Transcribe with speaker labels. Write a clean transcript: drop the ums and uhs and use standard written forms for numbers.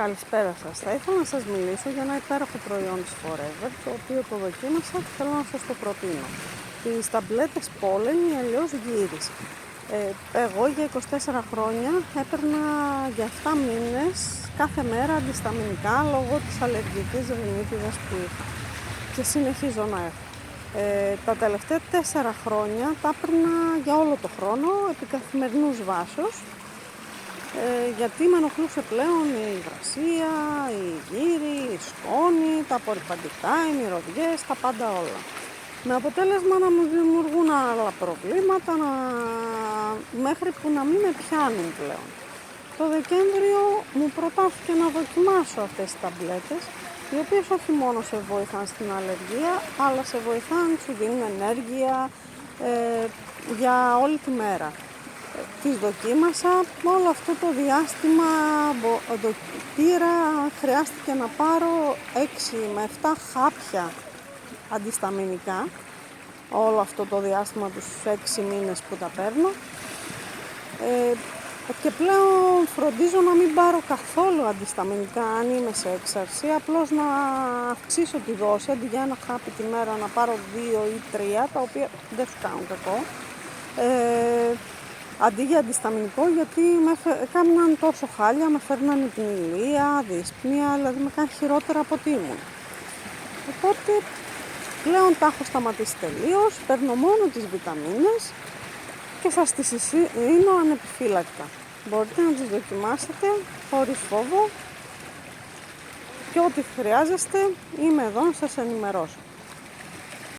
Speaker 1: Καλησπέρα σας. Θα ήθελα να σας μιλήσω για ένα υπέροχο προϊόν της Forever, το οποίο το δοκίμασα και θέλω να σας το προτείνω. Τις ταμπλέτες Pollen ή αλλιώς Gyrus. Εγώ για 24 χρόνια έπαιρνα για 7 μήνες κάθε μέρα αντισταμινικά λόγω της αλλεργικής ρινίτιδας που είχα και συνεχίζω να έχω. Τα τελευταία 4 χρόνια τα έπαιρνα για όλο το χρόνο επί καθημερινούς βάσεως, γιατί με ενοχλούσε πλέον η υγρασία, η γύρι, η σκόνη, τα απορριπαντικά, οι μυρωδιές, τα πάντα όλα. Με αποτέλεσμα να μου δημιουργούν άλλα προβλήματα μέχρι που να μην με πιάνουν πλέον. Το Δεκέμβριο μου προτάθηκε να δοκιμάσω αυτές τις ταμπλέτες, οι οποίες όχι μόνο σε βοηθάν στην αλλεργία, αλλά σε βοηθάν, σου δίνουν ενέργεια για όλη τη μέρα. Τις δοκίμασα, όλο αυτό το διάστημα χρειάστηκε να πάρω 6 με 7 χάπια αντισταμινικά, όλο αυτό το διάστημα τους 6 μήνες που τα παίρνω, και πλέον φροντίζω να μην πάρω καθόλου αντισταμινικά αν είμαι σε έξαρση, απλώς να αυξήσω τη δόση, αντί για ένα χάπι τη μέρα να πάρω 2 ή 3, τα οποία δεν σου κάνουν κακό, αντί για αντισταμινικό, γιατί με έκαναν τόσο χάλια, με φέρναν υπνηλία, δύσπνοια, δηλαδή με κάνει χειρότερα από ό,τι ήμουν. Οπότε πλέον τα έχω σταματήσει τελείως, παίρνω μόνο τις βιταμίνες και σας τις συστήνω ανεπιφύλακτα. Μπορείτε να τις δοκιμάσετε χωρίς φόβο και ό,τι χρειάζεστε είμαι εδώ να σας ενημερώσω.